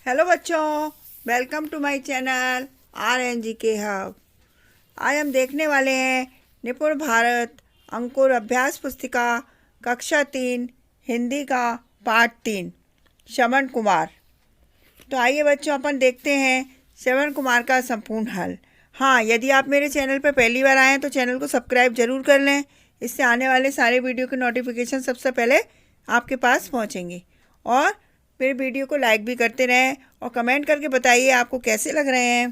Hello बच्चों, welcome to my channel RNG के hub. आज हम देखने वाले हैं निपुण भारत अंकुर अभ्यास पुस्तिका कक्षा 3 हिंदी का पाठ 3 श्रवण कुमार। तो आइए बच्चों, अपन देखते हैं श्रवण कुमार का संपूर्ण हल। हाँ, यदि आप मेरे चैनल पर पहली बार आए हैं तो चैनल को सब्सक्राइब जरूर कर लें। इससे आने वाले सारे वीडियो के नोटिफिकेशन सबसे पहले आपके पास पहुँचेंगे। और मेरे वीडियो को लाइक भी करते रहें और कमेंट करके बताइए आपको कैसे लग रहे हैं।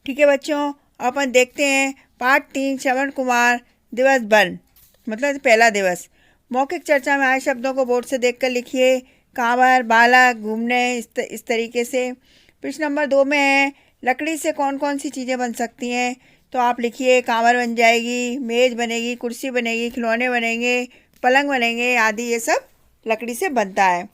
ठीक है बच्चों, अपन देखते हैं पाठ 3 श्रवण कुमार दिवस 1, मतलब पहला दिवस। मौखिक चर्चा में आए शब्दों को बोर्ड से देखकर लिखिए। कांवर, बालक, घूमने, इस तरीके से। प्रश्न नंबर 2 में है लकड़ी से कौन कौन सी चीज़ें बन सकती हैं। तो आप लिखिए कांवर बन जाएगी, मेज़ बनेगी, कुर्सी बनेगी, खिलौने बनेंगे, पलंग बनेंगे आदि, ये सब लकड़ी से बनता है।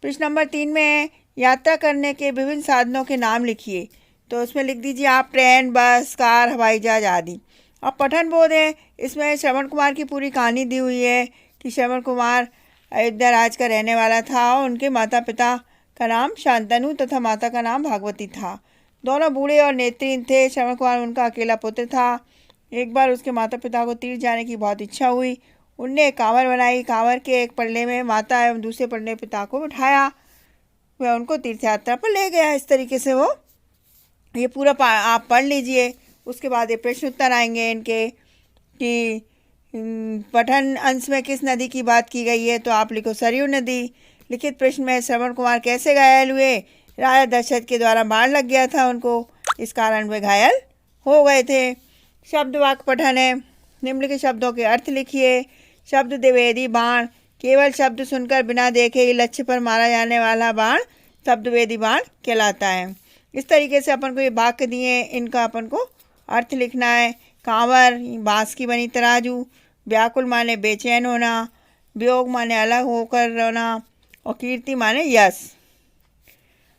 प्रश्न नंबर 3 में है यात्रा करने के विभिन्न साधनों के नाम लिखिए। तो उसमें लिख दीजिए आप ट्रेन, बस, कार, हवाई जहाज आदि। अब पठन बोध है, इसमें श्रवण कुमार की पूरी कहानी दी हुई है कि श्रवण कुमार अयोध्या राज का रहने वाला था और उनके माता पिता का नाम शांतनु तथा माता का नाम भागवती था। दोनों बूढ़े और नेत्रहीन थे। श्रवण कुमार उनका अकेला पुत्र था। एक बार उसके माता पिता को तीर्थ जाने की बहुत इच्छा हुई। उनने एक कांवर बनाई। कांवर के एक पल्ले में माता एवं दूसरे पल्ले पिता को बिठाया। वह उनको तीर्थ यात्रा पर ले गया। इस तरीके से वो ये पूरा आप पढ़ लीजिए। उसके बाद ये प्रश्न उत्तर आएंगे इनके कि पठन अंश में किस नदी की बात की गई है। तो आप लिखो सरयू नदी। लिखित प्रश्न में श्रवण कुमार कैसे घायल हुए। राजा दशरथ के द्वारा बाण लग गया था उनको, इस कारण वे घायल हो गए थे। शब्द वाक्य पठन है। निम्नलिखित शब्दों के अर्थ लिखिए। शब्द द्विवेदी बाण, केवल शब्द सुनकर बिना देखे ही लक्ष्य पर मारा जाने वाला बाण शब्दवेदी बाण कहलाता है। इस तरीके से अपन को ये वाक्य दिए, इनका अपन को अर्थ लिखना है। कांवर, बांस की बनी तराजू। व्याकुल माने बेचैन होना। वियोग माने अलग होकर रोना। और कीर्ति माने यश।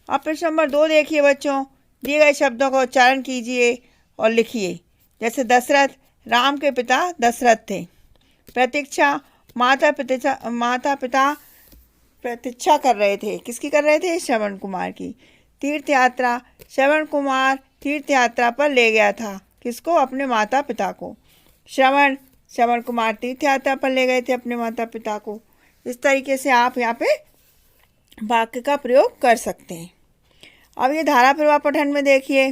अब प्रश्न नंबर 2 देखिए बच्चों। दिए गए शब्दों का उच्चारण कीजिए और लिखिए। जैसे दशरथ, राम के पिता दशरथ थे। प्रतीक्षा, माता पिता प्रतीक्षा कर रहे थे। किसकी कर रहे थे? श्रवण कुमार की। तीर्थ यात्रा, श्रवण कुमार तीर्थ यात्रा पर ले गया था। किसको? अपने माता पिता को। श्रवण कुमार तीर्थ यात्रा पर ले गए थे अपने माता पिता को। इस तरीके से आप यहाँ पे वाक्य का प्रयोग कर सकते हैं। अब ये धारा प्रवाह पठन में देखिए।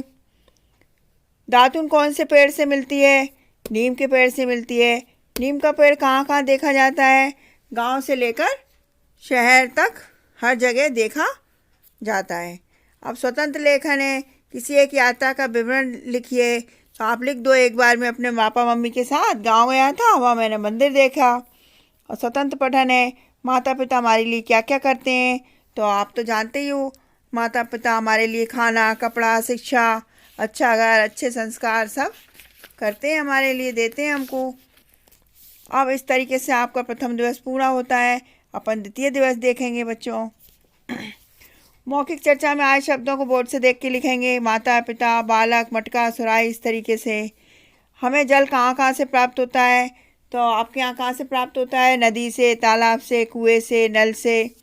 दातुन कौन से पेड़ से मिलती है? नीम के पेड़ से मिलती है। नीम का पेड़ कहाँ कहाँ देखा जाता है? गांव से लेकर शहर तक हर जगह देखा जाता है। अब स्वतंत्र लेखन है। किसी एक यात्रा का विवरण लिखिए। तो आप लिख दो, एक बार मैं अपने पापा मम्मी के साथ गांव गया था, वहाँ मैंने मंदिर देखा। और स्वतंत्र पठन है। माता पिता हमारे लिए क्या क्या करते हैं। तो आप तो जानते ही हो, माता पिता हमारे लिए खाना, कपड़ा, शिक्षा, अच्छा घर, अच्छे संस्कार सब करते हैं, हमारे लिए देते हैं हमको। अब इस तरीके से आपका प्रथम दिवस पूरा होता है। अपन द्वितीय दिवस देखेंगे बच्चों। मौखिक चर्चा में आए शब्दों को बोर्ड से देख के लिखेंगे। माता पिता, बालक, मटका, सुराही, इस तरीके से। हमें जल कहाँ कहाँ से प्राप्त होता है? तो आपके यहाँ कहाँ से प्राप्त होता है? नदी से, तालाब से, कुएं से, नल से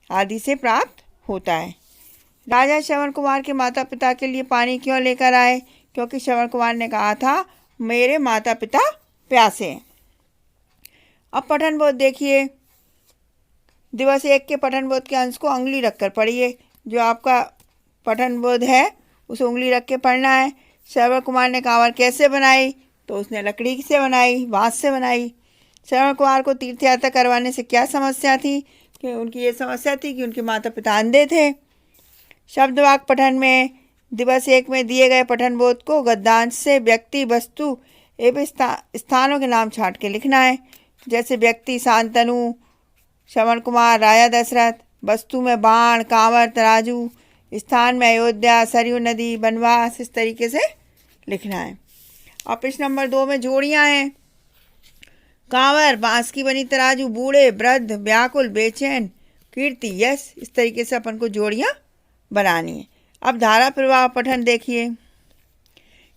आदि से प्राप्त होता है। राजा श्रवण कुमार के माता पिता के लिए पानी क्यों लेकर आए? क्योंकि श्रवण कुमार ने कहा था मेरे माता पिता प्यासे हैं। अब पठन बोध देखिए। दिवस 1 के पठन बोध के अंश को उंगली रखकर पढ़िए। जो आपका पठन बोध है उसे उंगली रख के पढ़ना है। श्रवण कुमार ने कांवर कैसे बनाई? तो उसने लकड़ी से बनाई, बांस से बनाई। श्रवण कुमार को तीर्थ यात्रा करवाने से क्या समस्या थी? कि उनकी ये समस्या थी कि उनके माता पिता अंधे थे। शब्द वाक्य पठन में दिवस 1 में दिए गए पठन बोध को गद्यांश से व्यक्ति, वस्तु एवं स्थानों के नाम छांट के लिखना है। जैसे व्यक्ति शांतनु, श्रवण कुमार, राजा दशरथ। वस्तु में बाण, कांवर, तराजू। स्थान में अयोध्या, सरयू नदी, बनवास। इस तरीके से लिखना है। और प्रश्न नंबर 2 में जोड़ियां हैं। कांवर, बांस की बनी तराजू, बूढ़े, वृद्ध, व्याकुल, बेचैन, कीर्ति, यश। इस तरीके से अपन को जोड़ियां बनानी है। अब धारा प्रवाह पठन देखिए।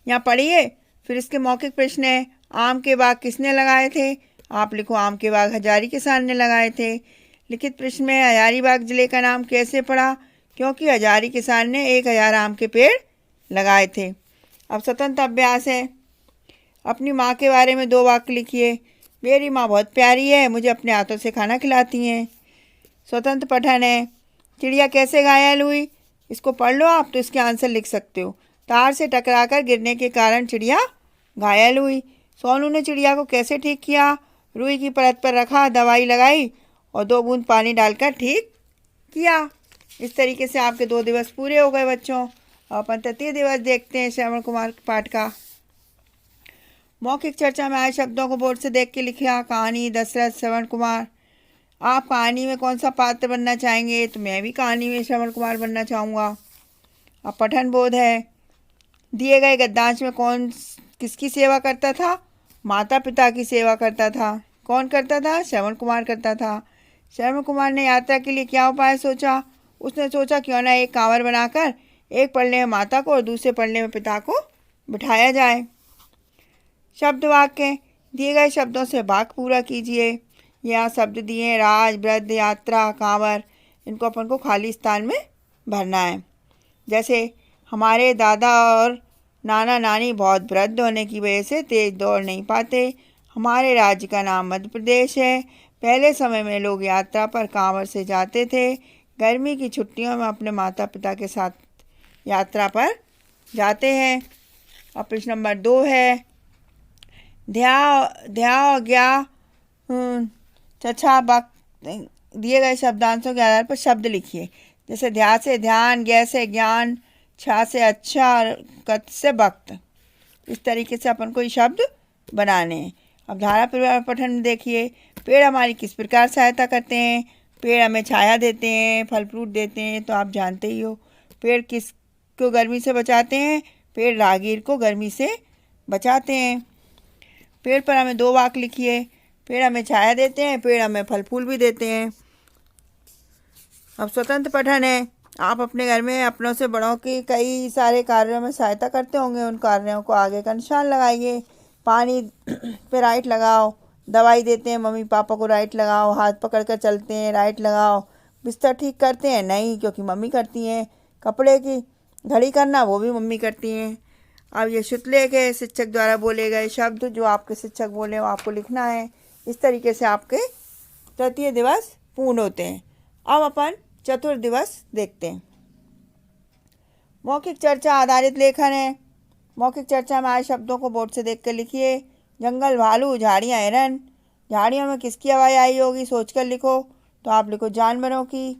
यहाँ पढ़िए, फिर इसके मौखिक प्रश्न है। आम के बाग किसने लगाए थे? आप लिखो आम के बाग हजारी किसान ने लगाए थे। लिखित प्रश्न में हजारीबाग जिले का नाम कैसे पड़ा? क्योंकि हजारी किसान ने 1000 आम के पेड़ लगाए थे। अब स्वतंत्र अभ्यास है। अपनी माँ के बारे में 2 वाक्य लिखिए। मेरी माँ बहुत प्यारी है, मुझे अपने हाथों से खाना खिलाती हैं। स्वतंत्र पठन है। चिड़िया कैसे घायल हुई, इसको पढ़ लो आप तो इसके आंसर लिख सकते हो। तार से टकराकर गिरने के कारण चिड़िया घायल हुई। सोनू ने चिड़िया को कैसे ठीक किया, रुई की परत पर रखा, दवाई लगाई और 2 बूंद पानी डालकर ठीक किया। इस तरीके से आपके 2 दिवस पूरे हो गए बच्चों। अब अपन तृतीय दिवस देखते हैं श्रवण कुमार पाठ का। मौखिक चर्चा में आए शब्दों को बोर्ड से देख के लिखा। कहानी दशरथ श्रवण कुमार। आप कहानी में कौन सा पात्र बनना चाहेंगे, तो मैं भी कहानी में श्रवण कुमार बनना चाहूँगा। अब पठन बोध है। दिए गए गद्यांश में कौन किसकी सेवा करता था, माता पिता की सेवा करता था। कौन करता था, श्रवण कुमार करता था। श्रवण कुमार ने यात्रा के लिए क्या उपाय सोचा, उसने सोचा क्यों ना एक कांवर बनाकर एक पल्ले में माता को और दूसरे पल्ले में पिता को बिठाया जाए। शब्द वाक्य। दिए गए शब्दों से वाक्य पूरा कीजिए। यहाँ शब्द दिए हैं राज, वृद्ध, यात्रा, कांवर। इनको अपन को खाली स्थान में भरना है। जैसे हमारे दादा और नाना नानी बहुत वृद्ध होने की वजह से तेज दौड़ नहीं पाते। हमारे राज्य का नाम मध्य प्रदेश है। पहले समय में लोग यात्रा पर कांवर से जाते थे। गर्मी की छुट्टियों में अपने माता पिता के साथ यात्रा पर जाते हैं। अब प्रश्न नंबर 2 है। ध्या ज्ञा चछा बक। दिए गए शब्दांशों के आधार पर शब्द लिखिए। जैसे ध्या से ध्यान, ज्ञ से ज्ञान, छा से अच्छा, कत से वक्त। इस तरीके से अपन को ये शब्द बनाने हैं। अब धारा परिवार पठन देखिए। पेड़ हमारी किस प्रकार सहायता करते हैं। पेड़ हमें छाया देते हैं, फल फ्रूट देते हैं, तो आप जानते ही हो। पेड़ किसको गर्मी से बचाते हैं, पेड़ राहगीर को गर्मी से बचाते हैं। पेड़ पर हमें 2 वाक्य लिखिए। पेड़ हमें छाया देते हैं, पेड़ हमें फल फूल भी देते हैं। अब स्वतंत्र पठन है। आप अपने घर में अपनों से बड़ों की कई सारे कार्यों में सहायता करते होंगे। उन कार्यों को आगे का निशान लगाइए। पानी पे राइट लगाओ। दवाई देते हैं, मम्मी पापा को राइट लगाओ। हाथ पकड़कर चलते हैं, राइट लगाओ। बिस्तर ठीक करते हैं, नहीं, क्योंकि मम्मी करती हैं। कपड़े की घड़ी करना, वो भी मम्मी करती हैं। अब ये शुक्ले के शिक्षक द्वारा बोले गए शब्द जो आपके शिक्षक बोले वो आपको लिखना है। इस तरीके से आपके तृतीय दिवस पूर्ण होते हैं। अब अपन चतुर्थ दिवस देखते हैं। मौखिक चर्चा आधारित लेखन है। मौखिक चर्चा में आए शब्दों को बोर्ड से देख कर लिखिए। जंगल भालू, झाड़ियाँ हिरन। झाड़ियों में किसकी आवाज़ आई होगी, सोचकर लिखो। तो आप लिखो जानवरों की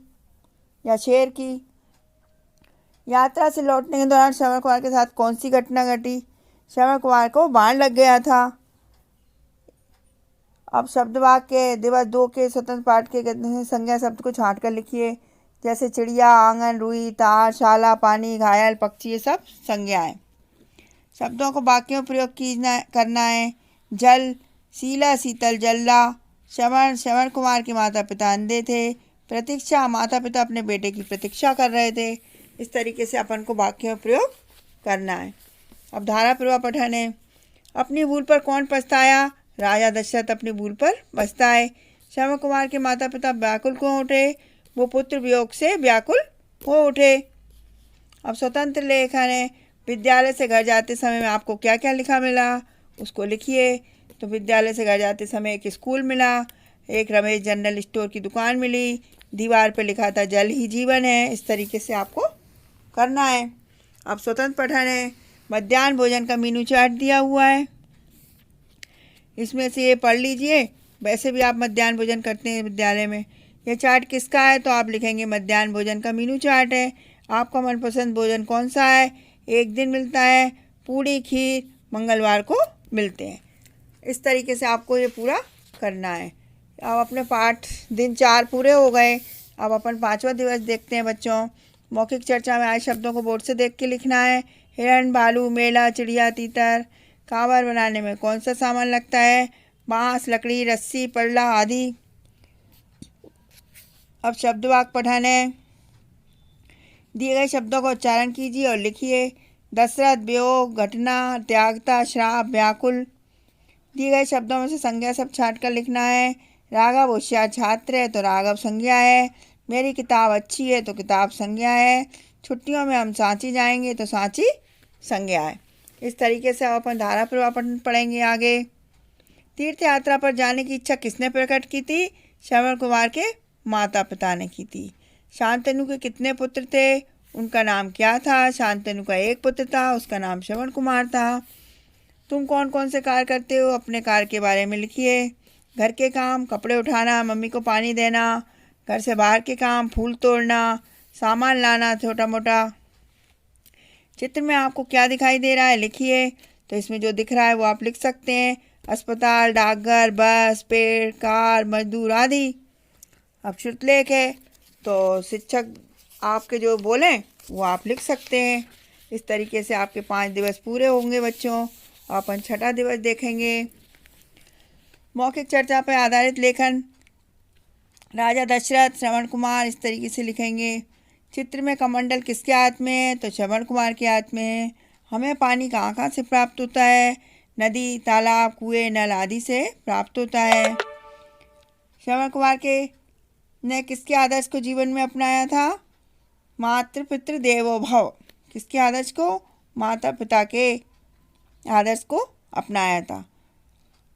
या शेर की। यात्रा से लौटने के दौरान श्रवण कुमार के साथ कौन सी घटना घटी। श्रवण कुमार को बाण लग गया था। अब शब्द वाक्य। दिवस 2 के स्वतंत्र पाठ के संज्ञा शब्द को छांट कर लिखिए। जैसे चिड़िया, आंगन, रुई, तार, शाला, पानी, घायल, पक्षी, ये सब संज्ञा है। शब्दों को वाक्यों में प्रयोग करना है। जल, शीला, शीतल, जल्ला। श्रवण कुमार के माता पिता अंधे थे। प्रतीक्षा, माता पिता अपने बेटे की प्रतीक्षा कर रहे थे। इस तरीके से अपन को वाक्यों में प्रयोग करना है। अब धारा प्रवाह पठन है। अपनी भूल पर कौन पछताया, राजा दशरथ अपनी भूल पर पछताए। श्रवण कुमार के माता पिता व्याकुल क्यों उठे, वो पुत्र वियोग से व्याकुल हो उठे। अब स्वतंत्र लेखन है। विद्यालय से घर जाते समय में आपको क्या क्या लिखा मिला, उसको लिखिए। तो विद्यालय से घर जाते समय एक स्कूल मिला, एक रमेश जनरल स्टोर की दुकान मिली, दीवार पर लिखा था जल ही जीवन है। इस तरीके से आपको करना है। अब स्वतंत्र पठन है। मध्याह्न भोजन का मेनू चार्ट दिया हुआ है, इसमें से ये पढ़ लीजिए। वैसे भी आप मध्याह्न भोजन करते हैं विद्यालय में। यह चार्ट किसका है, तो आप लिखेंगे मध्याह्न भोजन का मेनू चार्ट है। आपका मनपसंद भोजन कौन सा है। एक दिन मिलता है पूड़ी खीर, मंगलवार को मिलते हैं। इस तरीके से आपको ये पूरा करना है। अब अपने पाठ दिन 4 पूरे हो गए। अब अपन 5वां दिवस देखते हैं बच्चों। मौखिक चर्चा में आए शब्दों को बोर्ड से देख के लिखना है। हिरण, भालू, मेला, चिड़िया, तीतर। कांवर बनाने में कौन सा सामान लगता है, बांस, लकड़ी, रस्सी, पल्ला आदि। अब शब्द वाक्य पठन है। दिए गए शब्दों का उच्चारण कीजिए और लिखिए। दशरथ, वियोग, घटना, त्यागता, श्राप, व्याकुल। दिए गए शब्दों में से संज्ञा शब्द छांट कर लिखना है। राघव होशियार छात्र है, तो राघव संज्ञा है। मेरी किताब अच्छी है तो किताब संज्ञा है, छुट्टियों में हम सांची जाएंगे तो सांची संज्ञा है। इस तरीके से हम अपन धारा प्रवाह पढ़ेंगे आगे। तीर्थ यात्रा पर जाने की इच्छा किसने प्रकट की थी? श्रवण कुमार के माता पिता ने की थी। शांतनु के कितने पुत्र थे? उनका नाम क्या था? शांतनु का एक पुत्र था, उसका नाम श्रवण कुमार था। तुम कौन कौन से कार्य करते हो? अपने कार्य के बारे में लिखिए। घर के काम, कपड़े उठाना, मम्मी को पानी देना, घर से बाहर के काम, फूल तोड़ना, सामान लाना छोटा मोटा। चित्र में आपको क्या दिखाई दे रहा है लिखिए। तो इसमें जो दिख रहा है वो आप लिख सकते हैं। अस्पताल, डाकघर, बस, पेड़, कार, मजदूर आदि। अब श्रुतलेख है तो शिक्षक आपके जो बोलें वो आप लिख सकते हैं। इस तरीके से आपके 5 दिवस पूरे होंगे बच्चों। अपन 6ठा दिवस देखेंगे। मौखिक चर्चा पर आधारित लेखन। राजा दशरथ, श्रवण कुमार, इस तरीके से लिखेंगे। चित्र में कमंडल किसके हाथ में है? तो श्रवण कुमार के हाथ में है। हमें पानी कहाँ कहाँ से प्राप्त होता है? नदी, तालाब, कुएं, नल आदि से प्राप्त होता है। श्रवण कुमार के ने किसके आदर्श को जीवन में अपनाया था? मातृ पितृ देवो भव। किसके आदर्श को? माता पिता के आदर्श को अपनाया था।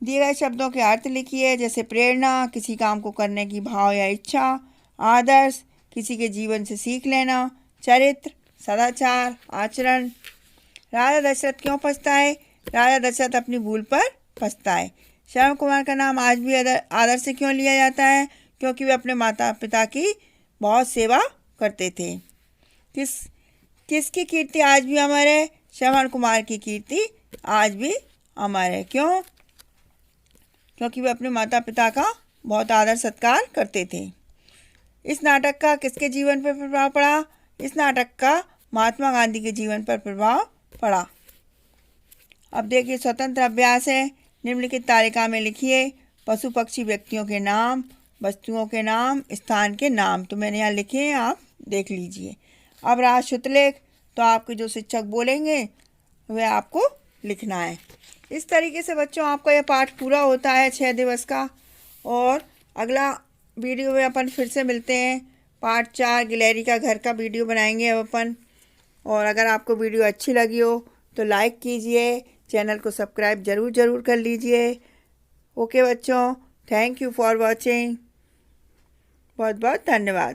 दिए गए शब्दों के अर्थ लिखिए। जैसे प्रेरणा, किसी काम को करने की भाव या इच्छा। आदर्श, किसी के जीवन से सीख लेना। चरित्र, सदाचार, आचरण। राजा दशरथ क्यों पछताए? राजा दशरथ अपनी भूल पर पछताए। श्रवण कुमार का नाम आज भी आदर्श से क्यों लिया जाता है? क्योंकि वे अपने माता पिता की बहुत सेवा करते थे। किसकी कीर्ति आज भी अमर है? श्रवण कुमार की कीर्ति आज भी अमर है। क्यों? क्योंकि वे अपने माता पिता का बहुत आदर सत्कार करते थे। इस नाटक का किसके जीवन पर प्रभाव पड़ा? इस नाटक का महात्मा गांधी के जीवन पर प्रभाव पड़ा। अब देखिए स्वतंत्र अभ्यास है। निम्नलिखित तालिका में लिखिए पशु पक्षी व्यक्तियों के नाम, वस्तुओं के नाम, स्थान के नाम। तो मैंने यहाँ लिखे हैं, आप देख लीजिए। अब रहा श्रुतलेख, तो आपके जो शिक्षक बोलेंगे वह आपको लिखना है। इस तरीके से बच्चों आपका यह पाठ पूरा होता है 6 दिवस का। और अगला वीडियो में अपन फिर से मिलते हैं। पार्ट 4 गिलहरी का घर का वीडियो बनाएंगे अब अपन। और अगर आपको वीडियो अच्छी लगी हो तो लाइक कीजिए, चैनल को सब्सक्राइब ज़रूर कर लीजिए। ओके बच्चों, थैंक यू फॉर वॉचिंग। बहुत बहुत धन्यवाद।